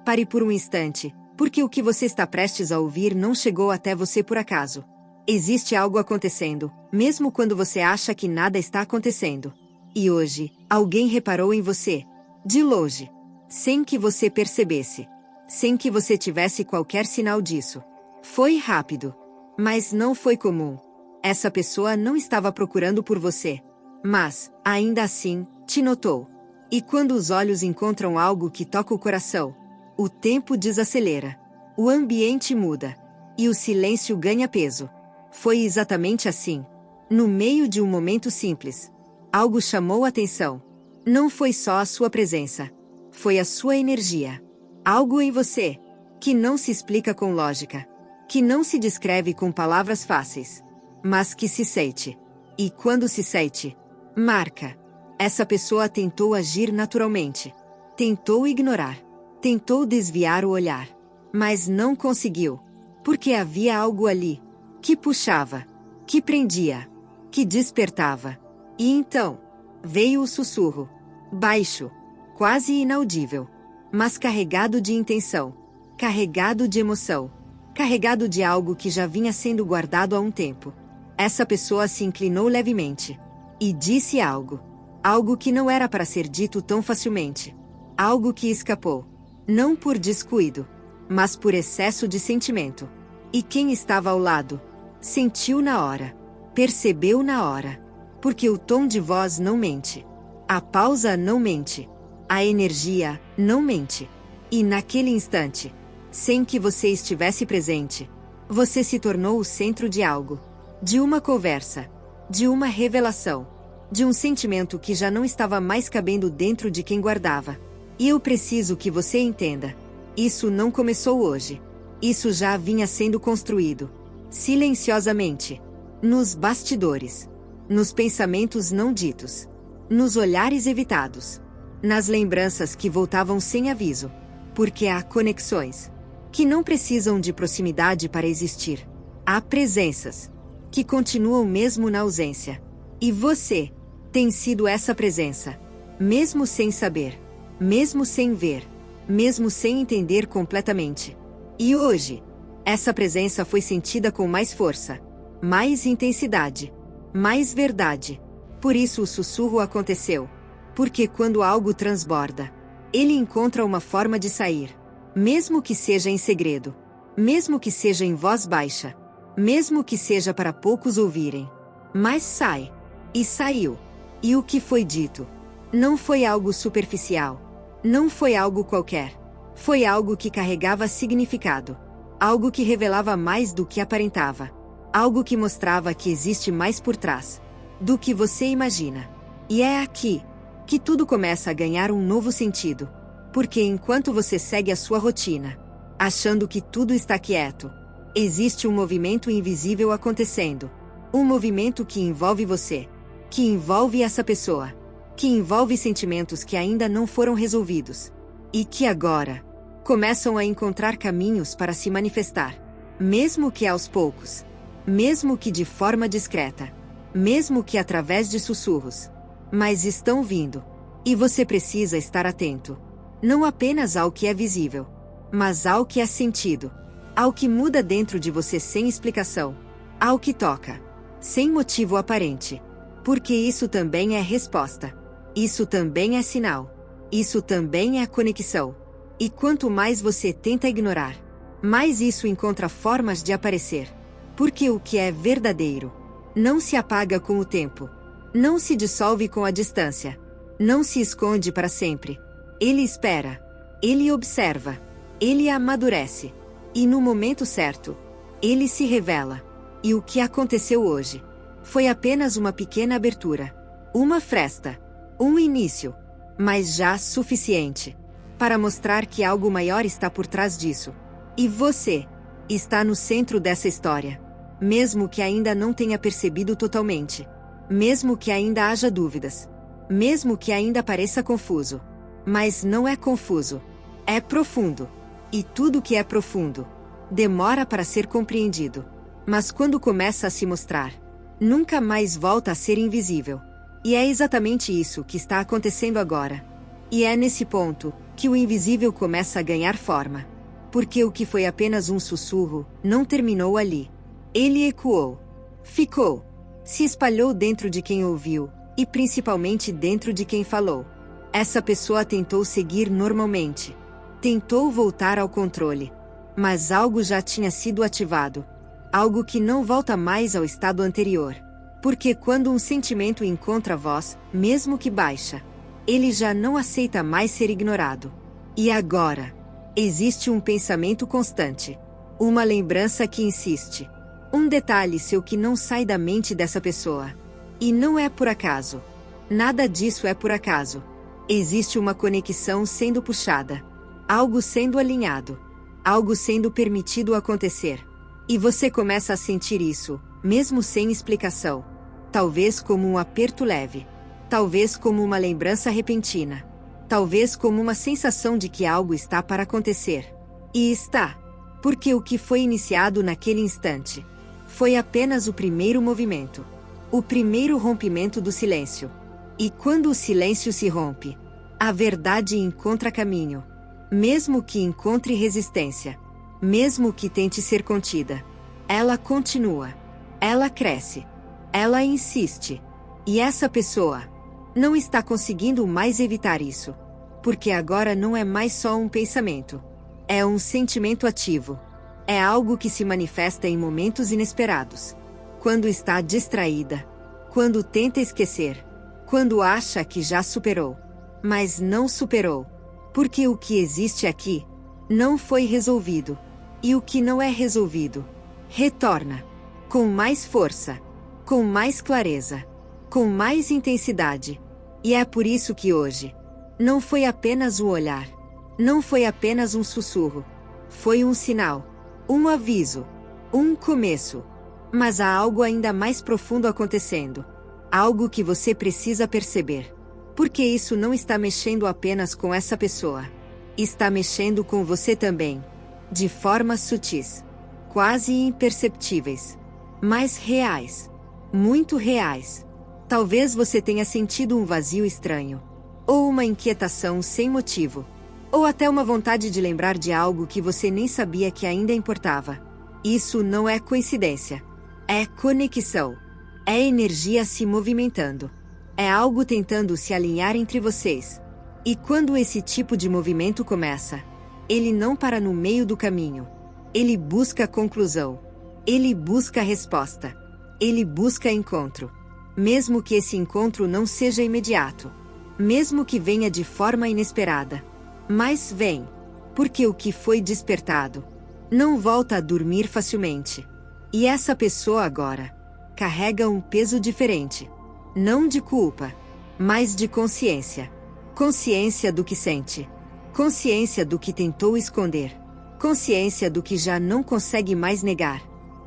Pare por um instante, porque o que você está prestes a ouvir não chegou até você por acaso. Existe algo acontecendo, mesmo quando você acha que nada está acontecendo. E hoje, alguém reparou em você. De longe. Sem que você percebesse. Sem que você tivesse qualquer sinal disso. Foi rápido. Mas não foi comum. Essa pessoa não estava procurando por você. Mas, ainda assim, te notou. E quando os olhos encontram algo que toca o coração, o tempo desacelera. O ambiente muda. E o silêncio ganha peso. Foi exatamente assim. No meio de um momento simples. Algo chamou a atenção. Não foi só a sua presença. Foi a sua energia. Algo em você. Que não se explica com lógica. Que não se descreve com palavras fáceis. Mas que se sente. E quando se sente, marca. Essa pessoa tentou agir naturalmente. Tentou ignorar. Tentou desviar o olhar. Mas não conseguiu. Porque havia algo ali. Que puxava. Que prendia. Que despertava. E então, veio o sussurro. Baixo. Quase inaudível. Mas carregado de intenção. Carregado de emoção. Carregado de algo que já vinha sendo guardado há um tempo. Essa pessoa se inclinou levemente. E disse algo. Algo que não era para ser dito tão facilmente. Algo que escapou. Não por descuido. Mas por excesso de sentimento. E quem estava ao lado? Sentiu na hora. Percebeu na hora. Porque o tom de voz não mente. A pausa não mente. A energia não mente. E naquele instante, sem que você estivesse presente, você se tornou o centro de algo. De uma conversa. De uma revelação. De um sentimento que já não estava mais cabendo dentro de quem guardava. E eu preciso que você entenda. Isso não começou hoje. Isso já vinha sendo construído. Silenciosamente. Nos bastidores. Nos pensamentos não ditos. Nos olhares evitados. Nas lembranças que voltavam sem aviso. Porque há conexões. Que não precisam de proximidade para existir. Há presenças. Que continuam mesmo na ausência. E você tem sido essa presença. Mesmo sem saber. Mesmo sem ver. Mesmo sem entender completamente. E hoje, essa presença foi sentida com mais força. Mais intensidade. Mais verdade. Por isso o sussurro aconteceu. Porque quando algo transborda, ele encontra uma forma de sair. Mesmo que seja em segredo. Mesmo que seja em voz baixa. Mesmo que seja para poucos ouvirem. Mas sai. E saiu. E o que foi dito? Não foi algo superficial. Não foi algo qualquer. Foi algo que carregava significado. Algo que revelava mais do que aparentava. Algo que mostrava que existe mais por trás do que você imagina. E é aqui que tudo começa a ganhar um novo sentido. Porque enquanto você segue a sua rotina, achando que tudo está quieto, existe um movimento invisível acontecendo. Um movimento que envolve você. Que envolve essa pessoa. Que envolve sentimentos que ainda não foram resolvidos. E que agora começam a encontrar caminhos para se manifestar. Mesmo que aos poucos. Mesmo que de forma discreta. Mesmo que através de sussurros. Mas estão vindo. E você precisa estar atento. Não apenas ao que é visível. Mas ao que é sentido. Ao que muda dentro de você sem explicação. Ao que toca. Sem motivo aparente. Porque isso também é resposta. Isso também é sinal. Isso também é conexão. E quanto mais você tenta ignorar, mais isso enconra formas de aparecer. Porque o que é verdadeiro não se apaga com o tempo. Não se dissolve com a distância. Não se esconde para sempre. Ele espera. Ele observa. Ele amadurece. E no momento certo, ele se revela. E o que aconteceu hoje foi apenas uma pequena abertura. Uma fresta. Um início. Mas já suficiente para mostrar que algo maior está por trás disso. E você está no centro dessa história. Mesmo que ainda não tenha percebido totalmente. Mesmo que ainda haja dúvidas. Mesmo que ainda pareça confuso. Mas não é confuso. É profundo. E tudo que é profundo demora para ser compreendido. Mas quando começa a se mostrar, nunca mais volta a ser invisível. E é exatamente isso que está acontecendo agora. E é nesse ponto que o invisível começa a ganhar forma. Porque o que foi apenas um sussurro, não terminou ali. Ele ecoou. Ficou. Se espalhou dentro de quem ouviu, e principalmente dentro de quem falou. Essa pessoa tentou seguir normalmente. Tentou voltar ao controle. Mas algo já tinha sido ativado. Algo que não volta mais ao estado anterior. Porque quando um sentimento encontra voz, mesmo que baixa, ele já não aceita mais ser ignorado. E agora? Existe um pensamento constante. Uma lembrança que insiste. Um detalhe seu que não sai da mente dessa pessoa. E não é por acaso. Nada disso é por acaso. Existe uma conexão sendo puxada. Algo sendo alinhado. Algo sendo permitido acontecer. E você começa a sentir isso, mesmo sem explicação. Talvez como um aperto leve. Talvez como uma lembrança repentina. Talvez como uma sensação de que algo está para acontecer. E está. Porque o que foi iniciado naquele instante foi apenas o primeiro movimento. O primeiro rompimento do silêncio. E quando o silêncio se rompe, a verdade encontra caminho. Mesmo que encontre resistência. Mesmo que tente ser contida. Ela continua. Ela cresce. Ela insiste. E essa pessoa não está conseguindo mais evitar isso. Porque agora não é mais só um pensamento. É um sentimento ativo. É algo que se manifesta em momentos inesperados. Quando está distraída. Quando tenta esquecer. Quando acha que já superou. Mas não superou. Porque o que existe aqui não foi resolvido. E o que não é resolvido retorna. Com mais força. Com mais clareza. Com mais intensidade. E é por isso que hoje não foi apenas um olhar. Não foi apenas um sussurro. Foi um sinal. Um aviso. Um começo. Mas há algo ainda mais profundo acontecendo. Algo que você precisa perceber. Porque isso não está mexendo apenas com essa pessoa. Está mexendo com você também. De formas sutis. Quase imperceptíveis. Mas reais. Muito reais. Talvez você tenha sentido um vazio estranho. Ou uma inquietação sem motivo. Ou até uma vontade de lembrar de algo que você nem sabia que ainda importava. Isso não é coincidência. É conexão. É energia se movimentando. É algo tentando se alinhar entre vocês. E quando esse tipo de movimento começa, ele não para no meio do caminho. Ele busca conclusão. Ele busca resposta. Ele busca encontro. Mesmo que esse encontro não seja imediato. Mesmo que venha de forma inesperada. Mas vem. Porque o que foi despertado não volta a dormir facilmente. E essa pessoa agora carrega um peso diferente. Não de culpa, mas de consciência. Consciência do que sente. Consciência do que tentou esconder. Consciência do que já não consegue mais negar.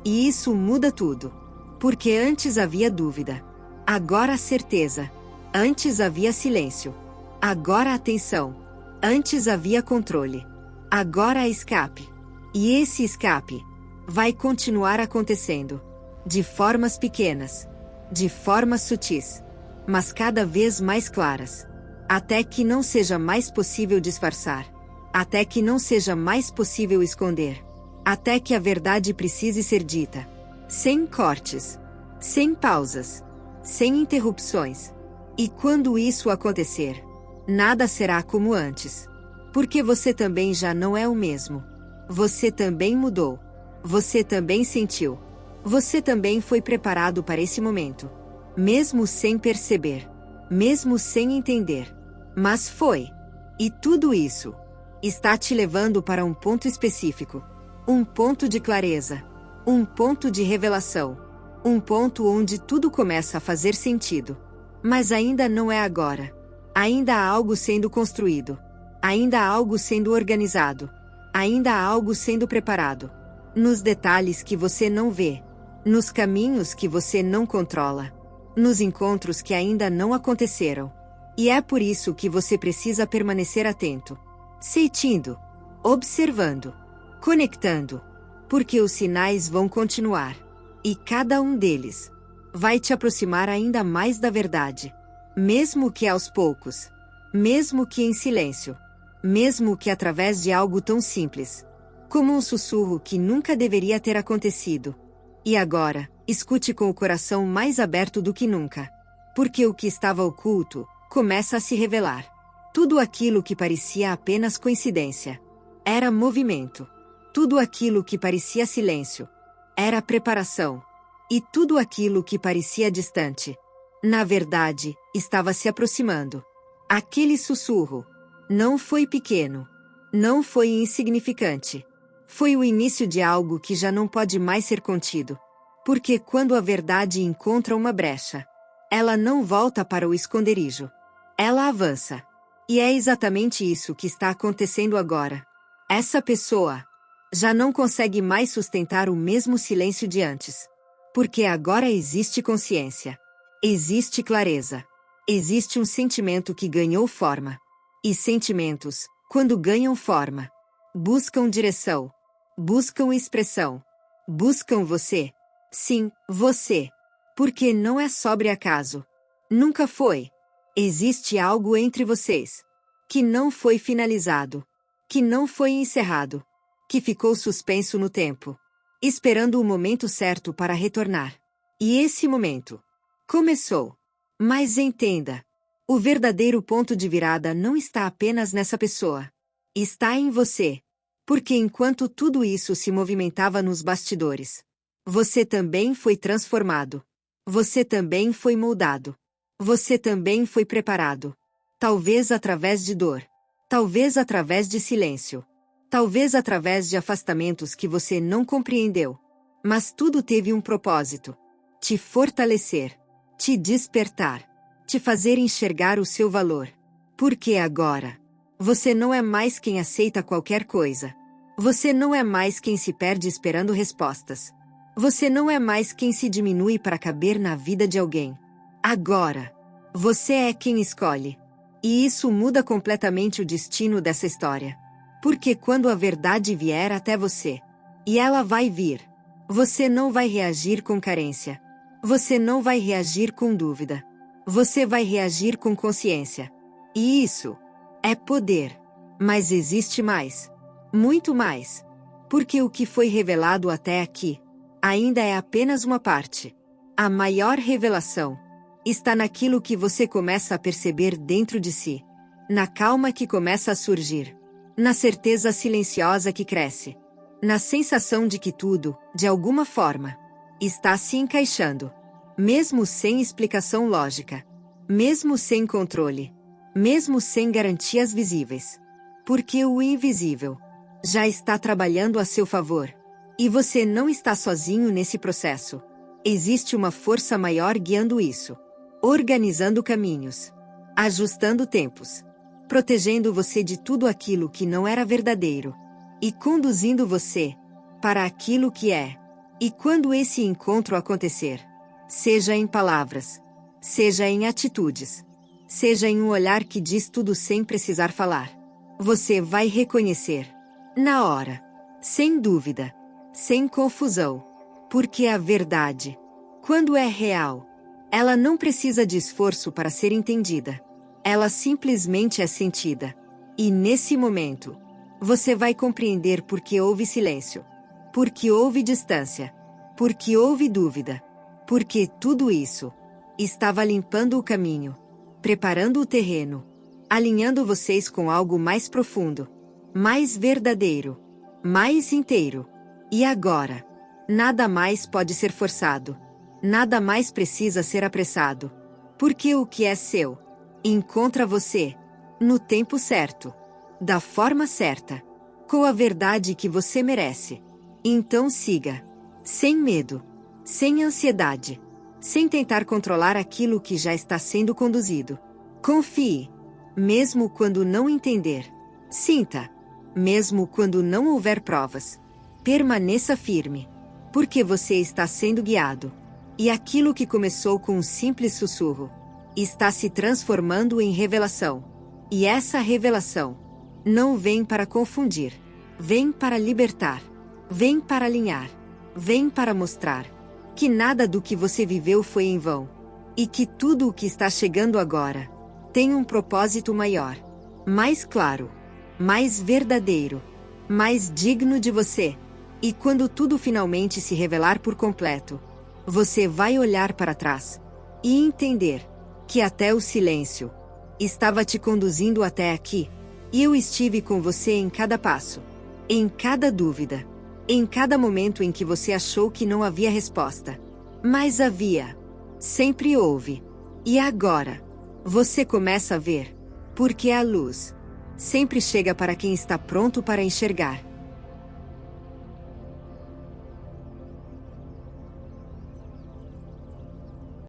E isso muda tudo. Porque antes havia dúvida. Agora certeza. Antes havia silêncio. Agora atenção. Antes havia controle. Agora escape. E esse escape vai continuar acontecendo. De formas pequenas. De formas sutis. Mas cada vez mais claras. Até que não seja mais possível disfarçar. Até que não seja mais possível esconder. Até que a verdade precise ser dita. Sem cortes. Sem pausas. Sem interrupções. E quando isso acontecer, nada será como antes. Porque você também já não é o mesmo. Você também mudou. Você também sentiu. Você também foi preparado para esse momento. Mesmo sem perceber. Mesmo sem entender. Mas foi. E tudo isso está te levando para um ponto específico. Um ponto de clareza. Um ponto de revelação. Um ponto onde tudo começa a fazer sentido. Mas ainda não é agora. Ainda há algo sendo construído. Ainda há algo sendo organizado. Ainda há algo sendo preparado. Nos detalhes que você não vê. Nos caminhos que você não controla. Nos encontros que ainda não aconteceram. E é por isso que você precisa permanecer atento. Sentindo. Observando. Conectando. Porque os sinais vão continuar. E cada um deles vai te aproximar ainda mais da verdade. Mesmo que aos poucos. Mesmo que em silêncio. mesmo que através de algo tão simples, como um sussurro que nunca deveria ter acontecido. E agora, escute com o coração mais aberto do que nunca. Porque o que estava oculto começa a se revelar. Tudo aquilo que parecia apenas coincidência era movimento. Tudo aquilo que parecia silêncio era preparação. E tudo aquilo que parecia distante, na verdade, estava se aproximando. Aquele sussurro não foi pequeno, não foi insignificante. Foi o início de algo que já não pode mais ser contido. Porque quando a verdade encontra uma brecha, ela não volta para o esconderijo. Ela avança. E é exatamente isso que está acontecendo agora. Essa pessoa já não consegue mais sustentar o mesmo silêncio de antes. Porque agora existe consciência. Existe clareza. Existe um sentimento que ganhou forma. E sentimentos, quando ganham forma, buscam direção. Buscam expressão. Buscam você. Sim, você. Porque não é sobre acaso. Nunca foi. Existe algo entre vocês que não foi finalizado, que não foi encerrado, que ficou suspenso no tempo, esperando o momento certo para retornar. E esse momento começou. Mas entenda, o verdadeiro ponto de virada não está apenas nessa pessoa. Está em você. Porque enquanto tudo isso se movimentava nos bastidores, você também foi transformado. Você também foi moldado. Você também foi preparado. Talvez através de dor. Talvez através de silêncio. Talvez através de afastamentos que você não compreendeu. Mas tudo teve um propósito: te fortalecer, te despertar, te fazer enxergar o seu valor. Porque agora, você não é mais quem aceita qualquer coisa. Você não é mais quem se perde esperando respostas. Você não é mais quem se diminui para caber na vida de alguém. Agora, você é quem escolhe. E isso muda completamente o destino dessa história. Porque quando a verdade vier até você, e ela vai vir, você não vai reagir com carência. Você não vai reagir com dúvida. Você vai reagir com consciência. E isso é poder. Mas existe mais. Muito mais. Porque o que foi revelado até aqui ainda é apenas uma parte. A maior revelação está naquilo que você começa a perceber dentro de si. Na calma que começa a surgir. Na certeza silenciosa que cresce. Na sensação de que tudo, de alguma forma, está se encaixando. Mesmo sem explicação lógica. Mesmo sem controle. Mesmo sem garantias visíveis. Porque o invisível já está trabalhando a seu favor. E você não está sozinho nesse processo. Existe uma força maior guiando isso. Organizando caminhos. Ajustando tempos. Protegendo você de tudo aquilo que não era verdadeiro. E conduzindo você para aquilo que é. E quando esse encontro acontecer, seja em palavras, seja em atitudes, seja em um olhar que diz tudo sem precisar falar, você vai reconhecer, na hora, sem dúvida, sem confusão, porque a verdade, quando é real, ela não precisa de esforço para ser entendida. Ela simplesmente é sentida. E nesse momento, você vai compreender por que houve silêncio, porque houve distância, porque houve dúvida, porque tudo isso estava limpando o caminho, preparando o terreno, alinhando vocês com algo mais profundo, mais verdadeiro, mais inteiro. E agora, nada mais pode ser forçado. Nada mais precisa ser apressado. Porque o que é seu encontra você no tempo certo, da forma certa, com a verdade que você merece. Então siga, sem medo, sem ansiedade, sem tentar controlar aquilo que já está sendo conduzido. Confie, mesmo quando não entender. Sinta, mesmo quando não houver provas. Permaneça firme, porque você está sendo guiado. E aquilo que começou com um simples sussurro está se transformando em revelação. E essa revelação não vem para confundir, vem para libertar, vem para alinhar, vem para mostrar que nada do que você viveu foi em vão, e que tudo o que está chegando agora tem um propósito maior, mais claro, mais verdadeiro, mais digno de você. E quando tudo finalmente se revelar por completo, você vai olhar para trás e entender que até o silêncio estava te conduzindo até aqui. E eu estive com você em cada passo, em cada dúvida, em cada momento em que você achou que não havia resposta. Mas havia. Sempre houve. E agora, você começa a ver, porque a luz sempre chega para quem está pronto para enxergar.